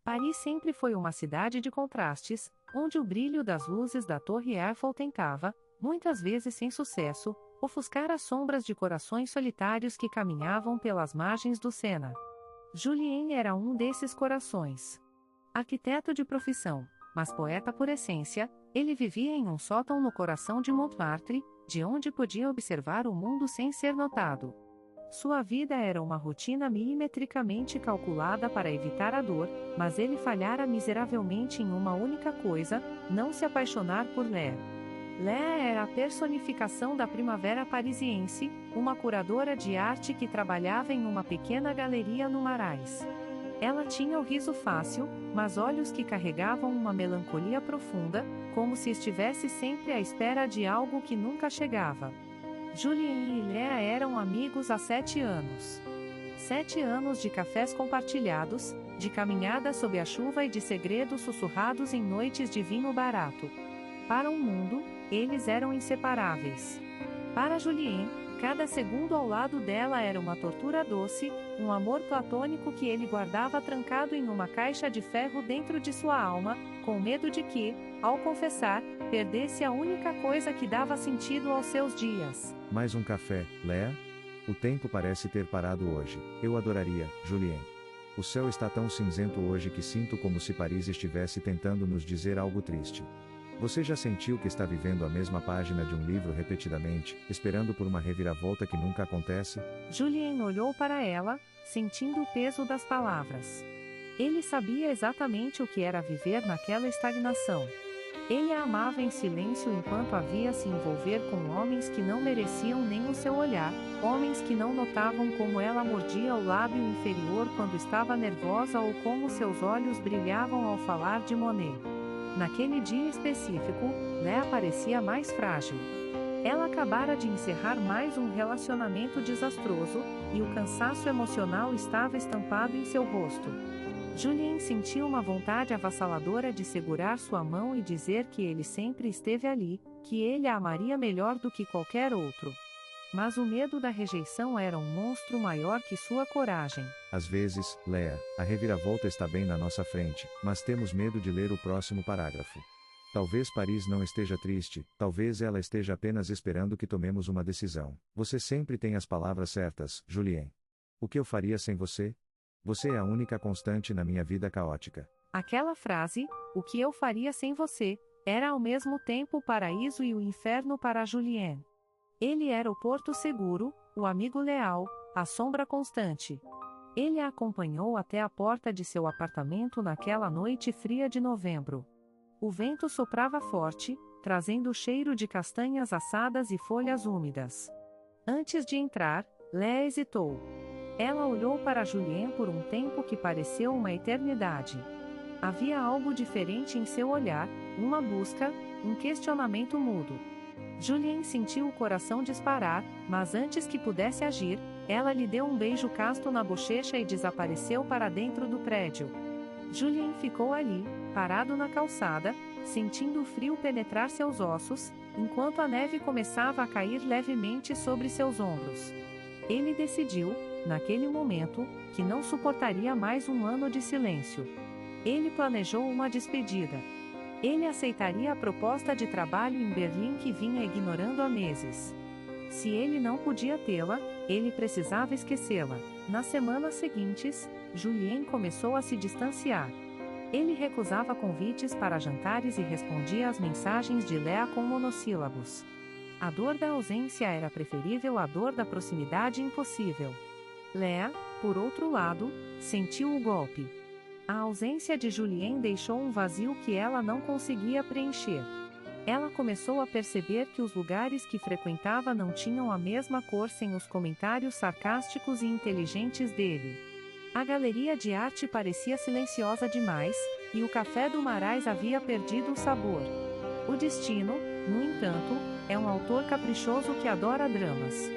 Paris sempre foi uma cidade de contrastes, onde o brilho das luzes da Torre Eiffel tentava, muitas vezes sem sucesso, ofuscar as sombras de corações solitários que caminhavam pelas margens do Sena. Julien era um desses corações. Arquiteto de profissão, mas poeta por essência, ele vivia em um sótão no coração de Montmartre, de onde podia observar o mundo sem ser notado. Sua vida era uma rotina milimetricamente calculada para evitar a dor, mas ele falhara miseravelmente em uma única coisa: não se apaixonar por Léa. Léa era a personificação da primavera parisiense, uma curadora de arte que trabalhava em uma pequena galeria no Marais. Ela tinha o riso fácil, mas olhos que carregavam uma melancolia profunda, como se estivesse sempre à espera de algo que nunca chegava. Julien e Léa eram amigos há 7 anos. 7 anos de cafés compartilhados, de caminhadas sob a chuva e de segredos sussurrados em noites de vinho barato. Para o mundo, eles eram inseparáveis. Para Julien, cada segundo ao lado dela era uma tortura doce, um amor platônico que ele guardava trancado em uma caixa de ferro dentro de sua alma, com medo de que, ao confessar, perdesse a única coisa que dava sentido aos seus dias. Mais um café, Léa? O tempo parece ter parado hoje. Eu adoraria, Julien. O céu está tão cinzento hoje que sinto como se Paris estivesse tentando nos dizer algo triste. Você já sentiu que está vivendo a mesma página de um livro repetidamente, esperando por uma reviravolta que nunca acontece? Julien olhou para ela, sentindo o peso das palavras. Ele sabia exatamente o que era viver naquela estagnação. Ele a amava em silêncio enquanto havia se envolver com homens que não mereciam nem o seu olhar, homens que não notavam como ela mordia o lábio inferior quando estava nervosa ou como seus olhos brilhavam ao falar de Monet. Naquele dia específico, Léa parecia mais frágil. Ela acabara de encerrar mais um relacionamento desastroso, e o cansaço emocional estava estampado em seu rosto. Julien sentiu uma vontade avassaladora de segurar sua mão e dizer que ele sempre esteve ali, que ele a amaria melhor do que qualquer outro. Mas o medo da rejeição era um monstro maior que sua coragem. Às vezes, Léa, a reviravolta está bem na nossa frente, mas temos medo de ler o próximo parágrafo. Talvez Paris não esteja triste, talvez ela esteja apenas esperando que tomemos uma decisão. Você sempre tem as palavras certas, Julien. O que eu faria sem você? Você é a única constante na minha vida caótica. Aquela frase, o que eu faria sem você, era ao mesmo tempo o paraíso e o inferno para Julien. Ele era o porto seguro, o amigo leal, a sombra constante. Ele a acompanhou até a porta de seu apartamento naquela noite fria de novembro. O vento soprava forte, trazendo o cheiro de castanhas assadas e folhas úmidas. Antes de entrar, Léa hesitou. Ela olhou para Julien por um tempo que pareceu uma eternidade. Havia algo diferente em seu olhar, uma busca, um questionamento mudo. Julien sentiu o coração disparar, mas antes que pudesse agir, ela lhe deu um beijo casto na bochecha e desapareceu para dentro do prédio. Julien ficou ali, parado na calçada, sentindo o frio penetrar seus ossos, enquanto a neve começava a cair levemente sobre seus ombros. Ele decidiu, naquele momento, que não suportaria mais um ano de silêncio. Ele planejou uma despedida. Ele aceitaria a proposta de trabalho em Berlim que vinha ignorando há meses. Se ele não podia tê-la, ele precisava esquecê-la. Nas semanas seguintes, Julien começou a se distanciar. Ele recusava convites para jantares e respondia às mensagens de Léa com monossílabos. A dor da ausência era preferível à dor da proximidade impossível. Léa, por outro lado, sentiu o golpe. A ausência de Julien deixou um vazio que ela não conseguia preencher. Ela começou a perceber que os lugares que frequentava não tinham a mesma cor sem os comentários sarcásticos e inteligentes dele. A galeria de arte parecia silenciosa demais, e o café do Marais havia perdido o sabor. O destino, no entanto, é um autor caprichoso que adora dramas.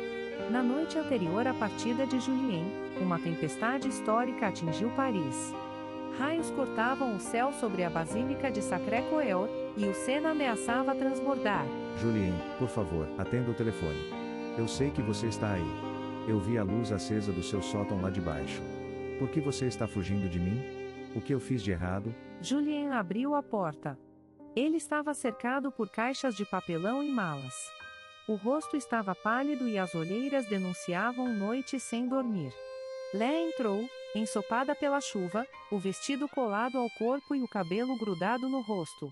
Na noite anterior à partida de Julien, uma tempestade histórica atingiu Paris. Raios cortavam o céu sobre a Basílica de Sacré-Cœur, e o Sena ameaçava transbordar. Julien, por favor, atenda o telefone. Eu sei que você está aí. Eu vi a luz acesa do seu sótão lá de baixo. Por que você está fugindo de mim? O que eu fiz de errado? Julien abriu a porta. Ele estava cercado por caixas de papelão e malas. O rosto estava pálido e as olheiras denunciavam noite sem dormir. Léa entrou, ensopada pela chuva, o vestido colado ao corpo e o cabelo grudado no rosto.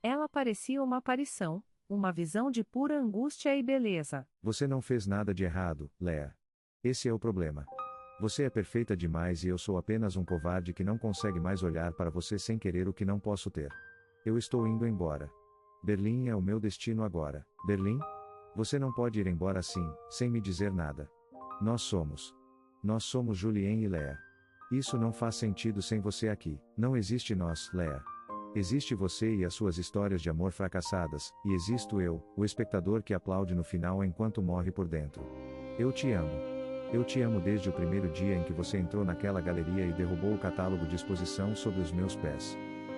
Ela parecia uma aparição, uma visão de pura angústia e beleza. Você não fez nada de errado, Léa. Esse é o problema. Você é perfeita demais e eu sou apenas um covarde que não consegue mais olhar para você sem querer o que não posso ter. Eu estou indo embora. Berlim é o meu destino agora. Berlim? Você não pode ir embora assim, sem me dizer nada. Nós somos Julien e Léa. Isso não faz sentido sem você aqui. Não existe nós, Léa. Existe você e as suas histórias de amor fracassadas, e existo eu, o espectador que aplaude no final enquanto morre por dentro. Eu te amo. Eu te amo desde o primeiro dia em que você entrou naquela galeria e derrubou o catálogo de exposição sobre os meus pés.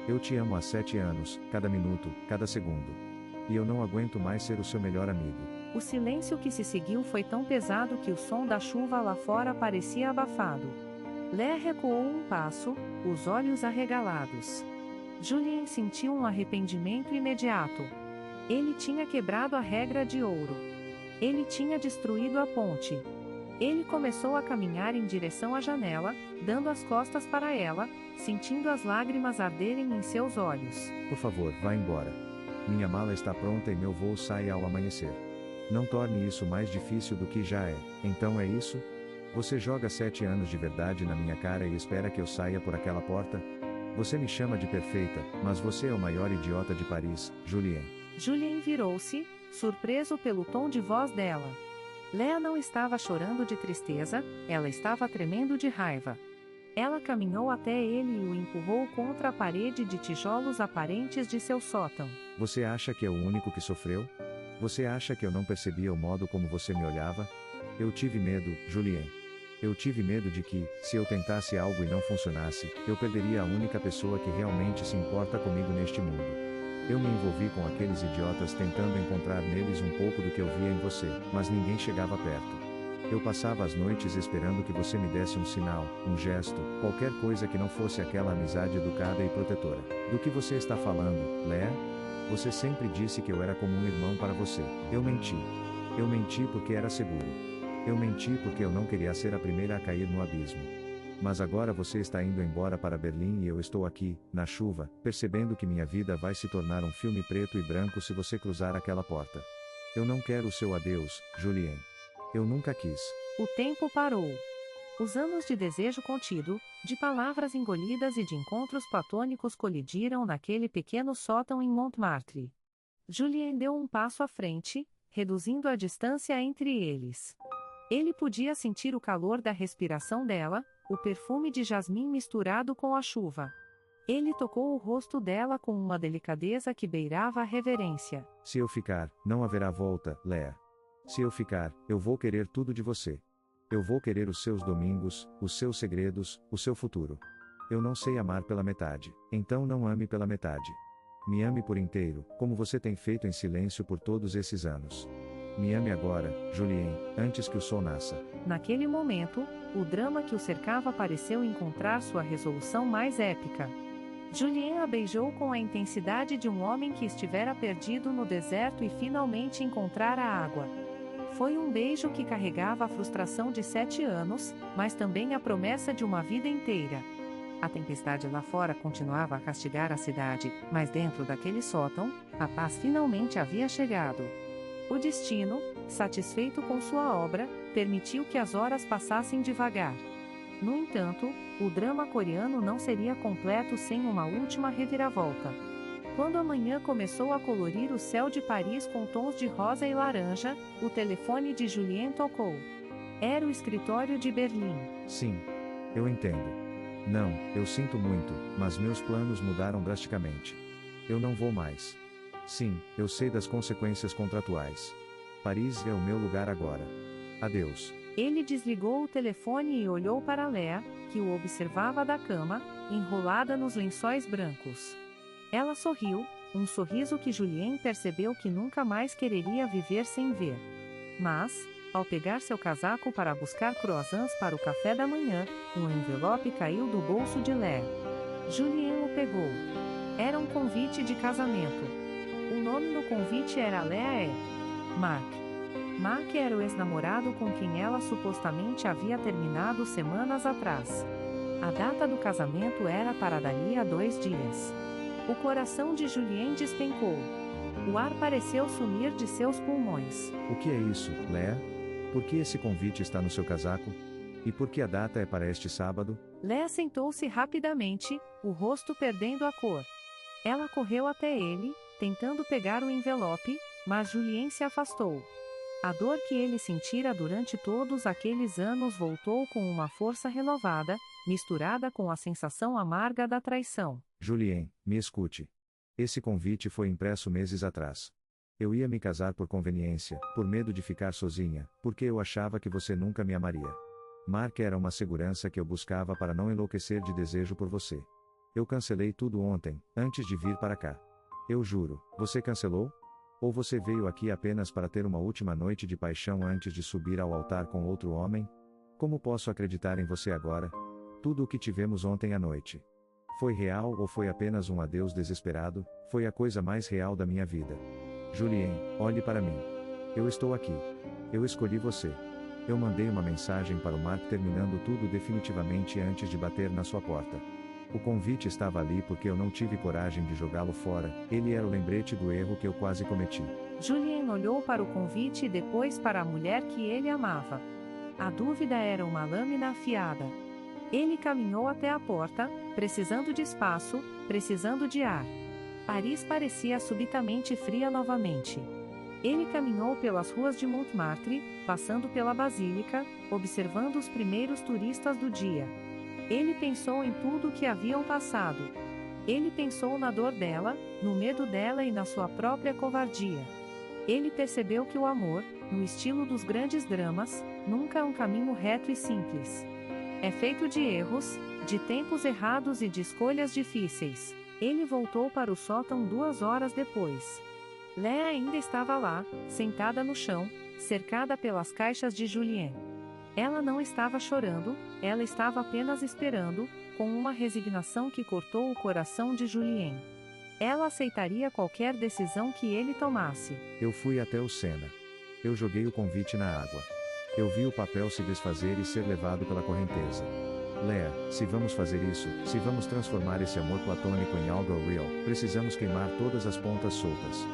Eu te amo há 7 anos, cada minuto, cada segundo. E eu não aguento mais ser o seu melhor amigo. O silêncio que se seguiu foi tão pesado que o som da chuva lá fora parecia abafado. Léa recuou um passo, os olhos arregalados. Julien sentiu um arrependimento imediato. Ele tinha quebrado a regra de ouro. Ele tinha destruído a ponte. Ele começou a caminhar em direção à janela, dando as costas para ela, sentindo as lágrimas arderem em seus olhos. Por favor, vá embora. Minha mala está pronta e meu voo sai ao amanhecer. Não torne isso mais difícil do que já é. Então é isso? Você joga 7 anos de verdade na minha cara e espera que eu saia por aquela porta? Você me chama de perfeita, mas você é o maior idiota de Paris, Julien. Julien virou-se, surpreso pelo tom de voz dela. Léa não estava chorando de tristeza, ela estava tremendo de raiva. Ela caminhou até ele e o empurrou contra a parede de tijolos aparentes de seu sótão. Você acha que é o único que sofreu? Você acha que eu não percebia o modo como você me olhava? Eu tive medo, Julien. Eu tive medo de que, se eu tentasse algo e não funcionasse, eu perderia a única pessoa que realmente se importa comigo neste mundo. Eu me envolvi com aqueles idiotas tentando encontrar neles um pouco do que eu via em você, mas ninguém chegava perto. Eu passava as noites esperando que você me desse um sinal, um gesto, qualquer coisa que não fosse aquela amizade educada e protetora. Do que você está falando, Léa? Você sempre disse que eu era como um irmão para você. Eu menti. Eu menti porque era seguro. Eu menti porque eu não queria ser a primeira a cair no abismo. Mas agora você está indo embora para Berlim e eu estou aqui, na chuva, percebendo que minha vida vai se tornar um filme preto e branco se você cruzar aquela porta. Eu não quero o seu adeus, Julien. Eu nunca quis. O tempo parou. Os anos de desejo contido, de palavras engolidas e de encontros platônicos colidiram naquele pequeno sótão em Montmartre. Julien deu um passo à frente, reduzindo a distância entre eles. Ele podia sentir o calor da respiração dela, o perfume de jasmim misturado com a chuva. Ele tocou o rosto dela com uma delicadeza que beirava a reverência. Se eu ficar, não haverá volta, Léa. Se eu ficar, eu vou querer tudo de você. Eu vou querer os seus domingos, os seus segredos, o seu futuro. Eu não sei amar pela metade, então não ame pela metade. Me ame por inteiro, como você tem feito em silêncio por todos esses anos. Me ame agora, Julien, antes que o sol nasça. Naquele momento, o drama que o cercava pareceu encontrar sua resolução mais épica. Julien a beijou com a intensidade de um homem que estivera perdido no deserto e finalmente encontrara água. Foi um beijo que carregava a frustração de 7 anos, mas também a promessa de uma vida inteira. A tempestade lá fora continuava a castigar a cidade, mas dentro daquele sótão, a paz finalmente havia chegado. O destino, satisfeito com sua obra, permitiu que as horas passassem devagar. No entanto, o drama coreano não seria completo sem uma última reviravolta. Quando a manhã começou a colorir o céu de Paris com tons de rosa e laranja, o telefone de Julien tocou. Era o escritório de Berlim. Sim. Eu entendo. Não, eu sinto muito, mas meus planos mudaram drasticamente. Eu não vou mais. Sim, eu sei das consequências contratuais. Paris é o meu lugar agora. Adeus. Ele desligou o telefone e olhou para Léa, que o observava da cama, enrolada nos lençóis brancos. Ela sorriu, um sorriso que Julien percebeu que nunca mais quereria viver sem ver. Mas, ao pegar seu casaco para buscar croissants para o café da manhã, um envelope caiu do bolso de Léa. Julien o pegou. Era um convite de casamento. O nome no convite era Léa e Mark. Mark era o ex-namorado com quem ela supostamente havia terminado semanas atrás. A data do casamento era para dali a 2 dias. O coração de Julien despencou. O ar pareceu sumir de seus pulmões. O que é isso, Léa? Por que esse convite está no seu casaco? E por que a data é para este sábado? Léa sentou-se rapidamente, o rosto perdendo a cor. Ela correu até ele, tentando pegar o envelope, mas Julien se afastou. A dor que ele sentira durante todos aqueles anos voltou com uma força renovada, misturada com a sensação amarga da traição. Julien, me escute. Esse convite foi impresso meses atrás. Eu ia me casar por conveniência, por medo de ficar sozinha, porque eu achava que você nunca me amaria. Mark era uma segurança que eu buscava para não enlouquecer de desejo por você. Eu cancelei tudo ontem, antes de vir para cá. Eu juro, você cancelou? Ou você veio aqui apenas para ter uma última noite de paixão antes de subir ao altar com outro homem? Como posso acreditar em você agora? Tudo o que tivemos ontem à noite. Foi real ou foi apenas um adeus desesperado? Foi a coisa mais real da minha vida. Julien, olhe para mim. Eu estou aqui. Eu escolhi você. Eu mandei uma mensagem para o Mark terminando tudo definitivamente antes de bater na sua porta. O convite estava ali porque eu não tive coragem de jogá-lo fora, ele era o lembrete do erro que eu quase cometi. Julien olhou para o convite e depois para a mulher que ele amava. A dúvida era uma lâmina afiada. Ele caminhou até a porta, precisando de espaço, precisando de ar. Paris parecia subitamente fria novamente. Ele caminhou pelas ruas de Montmartre, passando pela Basílica, observando os primeiros turistas do dia. Ele pensou em tudo o que haviam passado. Ele pensou na dor dela, no medo dela e na sua própria covardia. Ele percebeu que o amor, no estilo dos grandes dramas, nunca é um caminho reto e simples. É feito de erros, de tempos errados e de escolhas difíceis. Ele voltou para o sótão 2 horas depois. Léa ainda estava lá, sentada no chão, cercada pelas caixas de Julien. Ela não estava chorando, ela estava apenas esperando, com uma resignação que cortou o coração de Julien. Ela aceitaria qualquer decisão que ele tomasse. Eu fui até o Sena. Eu joguei o convite na água. Eu vi o papel se desfazer e ser levado pela correnteza. Léa, se vamos fazer isso, se vamos transformar esse amor platônico em algo real, precisamos queimar todas as pontas soltas.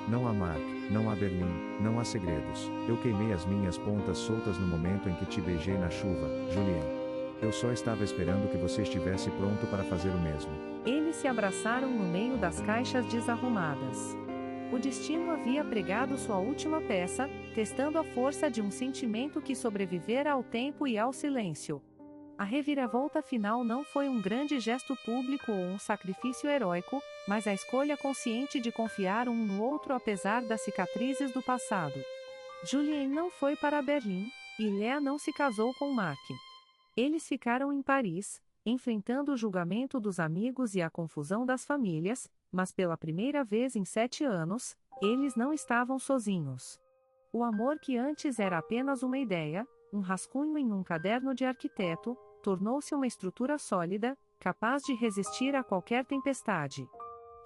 Não há Mark, não há Berlim, não há segredos. Eu queimei as minhas pontas soltas no momento em que te beijei na chuva, Julien. Eu só estava esperando que você estivesse pronto para fazer o mesmo. Eles se abraçaram no meio das caixas desarrumadas. O destino havia pregado sua última peça, testando a força de um sentimento que sobrevivera ao tempo e ao silêncio. A reviravolta final não foi um grande gesto público ou um sacrifício heróico, mas a escolha consciente de confiar um no outro apesar das cicatrizes do passado. Julien não foi para Berlim, e Léa não se casou com Mark. Eles ficaram em Paris, enfrentando o julgamento dos amigos e a confusão das famílias, mas pela primeira vez em 7 anos, eles não estavam sozinhos. O amor que antes era apenas uma ideia, um rascunho em um caderno de arquiteto, tornou-se uma estrutura sólida, capaz de resistir a qualquer tempestade.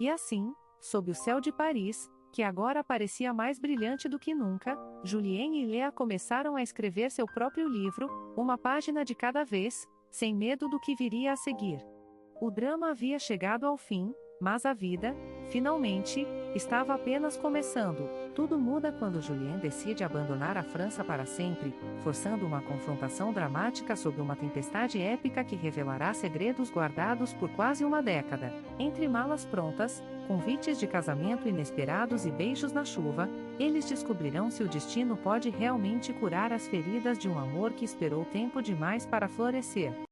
E assim, sob o céu de Paris, que agora parecia mais brilhante do que nunca, Julien e Léa começaram a escrever seu próprio livro, uma página de cada vez, sem medo do que viria a seguir. O drama havia chegado ao fim, mas a vida, finalmente, estava apenas começando. Tudo muda quando Julien decide abandonar a França para sempre, forçando uma confrontação dramática sob uma tempestade épica que revelará segredos guardados por quase uma década. Entre malas prontas, convites de casamento inesperados e beijos na chuva, eles descobrirão se o destino pode realmente curar as feridas de um amor que esperou tempo demais para florescer.